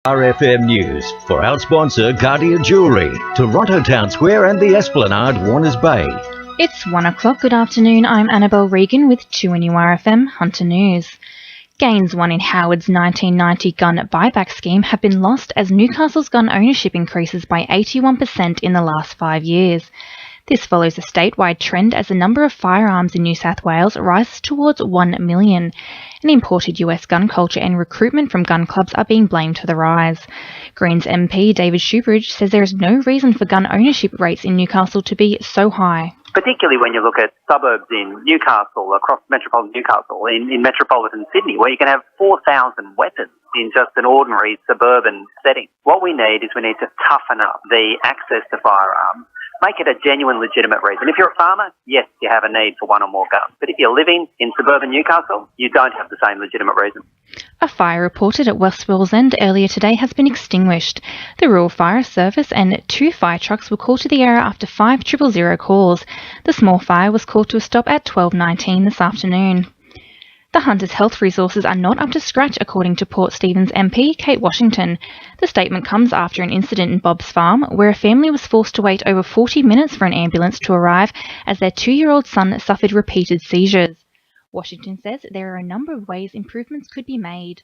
RFM News for our sponsor Guardian Jewellery, Toronto Town Square and the Esplanade, Warners Bay. It's 1 o'clock. Good afternoon. I'm Annabelle Regan with 2NURFM Hunter News. Gains won in Howard's 1990 gun buyback scheme have been lost as Newcastle's gun ownership increases by 81% in the last 5 years. This follows a statewide trend as the number of firearms in New South Wales rises towards 1 million. And imported US gun culture and recruitment from gun clubs are being blamed for the rise. Greens MP David Shoebridge says there is no reason for gun ownership rates in Newcastle to be so high. Particularly when you look at suburbs in Newcastle, across metropolitan Newcastle, in metropolitan Sydney, where you can have 4,000 weapons in just an ordinary suburban setting. What we need to toughen up the access to firearms, make it a genuine, legitimate reason. If you're a farmer, yes, you have a need for one or more guns. But if you're living in suburban Newcastle, you don't have the same legitimate reason. A fire reported at West Wallsend earlier today has been extinguished. The Rural Fire Service and 2 fire trucks were called to the area after 500 calls. The small fire was called to a stop at 12:19 this afternoon. The Hunters' health resources are not up to scratch, according to Port Stephens MP Kate Washington. The statement comes after an incident in Bob's Farm, where a family was forced to wait over 40 minutes for an ambulance to arrive as their 2-year-old son suffered repeated seizures. Washington says there are a number of ways improvements could be made.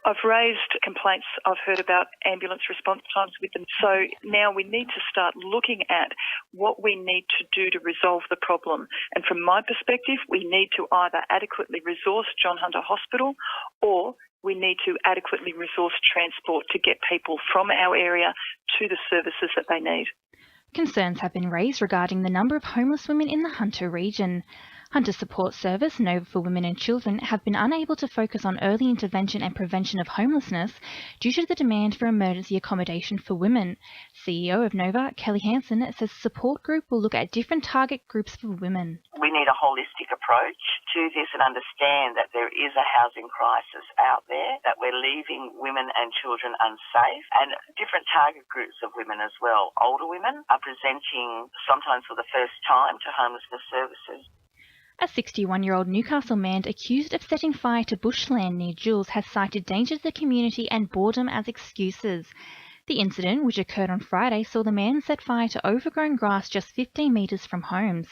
I've raised complaints I've heard about ambulance response times with them. So now we need to start looking at what we need to do to resolve the problem. And from my perspective, we need to either adequately resource John Hunter Hospital or we need to adequately resource transport to get people from our area to the services that they need. Concerns have been raised regarding the number of homeless women in the Hunter region. Hunter Support Service, Nova for Women and Children, have been unable to focus on early intervention and prevention of homelessness due to the demand for emergency accommodation for women. CEO of Nova, Kelly Hansen, says the support group will look at different target groups for women. We need a holistic approach to this and understand that there is a housing crisis out there, that we're leaving women and children unsafe, and different target groups of women as well. Older women are presenting sometimes for the first time to homelessness services. A 61-year-old Newcastle man accused of setting fire to bushland near Jules has cited danger to the community and boredom as excuses. The incident, which occurred on Friday, saw the man set fire to overgrown grass just 15 metres from homes.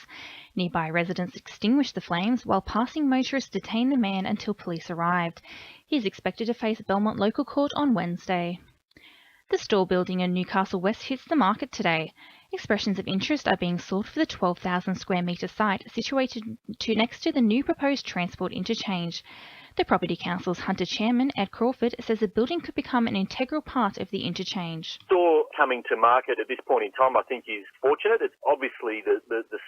Nearby residents extinguished the flames, while passing motorists detained the man until police arrived. He is expected to face Belmont Local Court on Wednesday. The store building in Newcastle West hits the market today. Expressions of interest are being sought for the 12,000 square metre site situated next to the new proposed transport interchange. The Property Council's Hunter Chairman, Ed Crawford, says the building could become an integral part of the interchange. Store coming to market at this point in time, I think, is fortunate. It's obviously the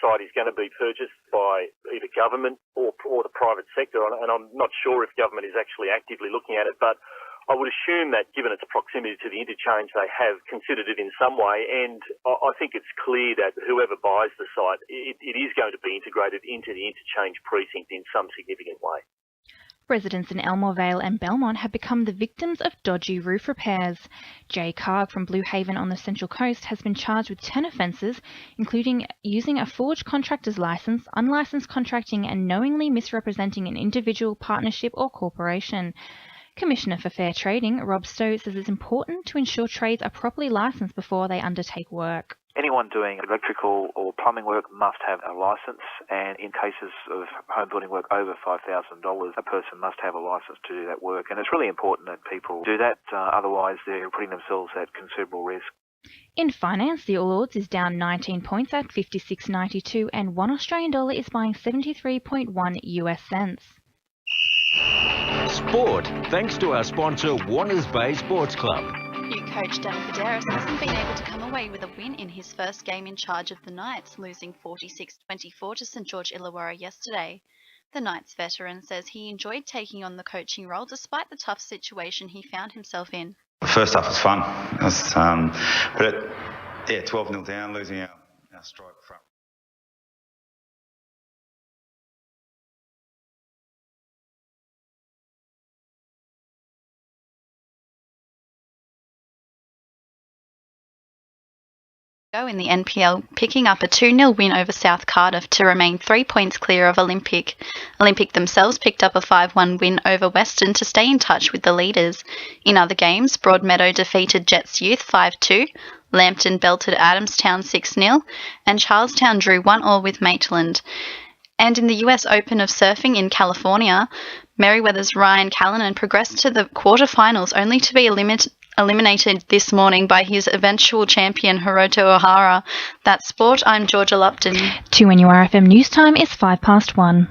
site is going to be purchased by either government or the private sector, and I'm not sure if government is actually actively looking at it, but I would assume that given its proximity to the interchange, they have considered it in some way, and I think it's clear that whoever buys the site, it is going to be integrated into the interchange precinct in some significant way. Residents in Elmore Vale and Belmont have become the victims of dodgy roof repairs. Jay Carg from Blue Haven on the Central Coast has been charged with 10 offences, including using a forged contractor's licence, unlicensed contracting and knowingly misrepresenting an individual, partnership or corporation. Commissioner for Fair Trading, Rob Stowe, says it's important to ensure trades are properly licensed before they undertake work. Anyone doing electrical or plumbing work must have a licence, and in cases of home building work over $5,000, a person must have a licence to do that work. And it's really important that people do that, otherwise they're putting themselves at considerable risk. In finance, the All Ords is down 19 points at 56.92 and $1 is buying 73.1 US cents. Sport, thanks to our sponsor Warners Bay Sports Club. New coach Dan Fideris hasn't been able to come away with a win in his first game in charge of the Knights, losing 46-24 to St George Illawarra yesterday. The Knights veteran says he enjoyed taking on the coaching role despite the tough situation he found himself in. First half was fun. It was, 12-0 down, losing our strike front. In the NPL, picking up a 2-0 win over South Cardiff to remain 3 points clear of Olympic. Olympic themselves picked up a 5-1 win over Western to stay in touch with the leaders. In other games, Broadmeadow defeated Jets Youth 5-2, Lambton belted Adamstown 6-0, and Charlestown drew 1-1 with Maitland. And in the US Open of Surfing in California, Merriweather's Ryan Callanan progressed to the quarterfinals only to be eliminated this morning by his eventual champion Hiroto Ohara. That's sport. I'm Georgia Lupton. 2NURFM news time is 1:05.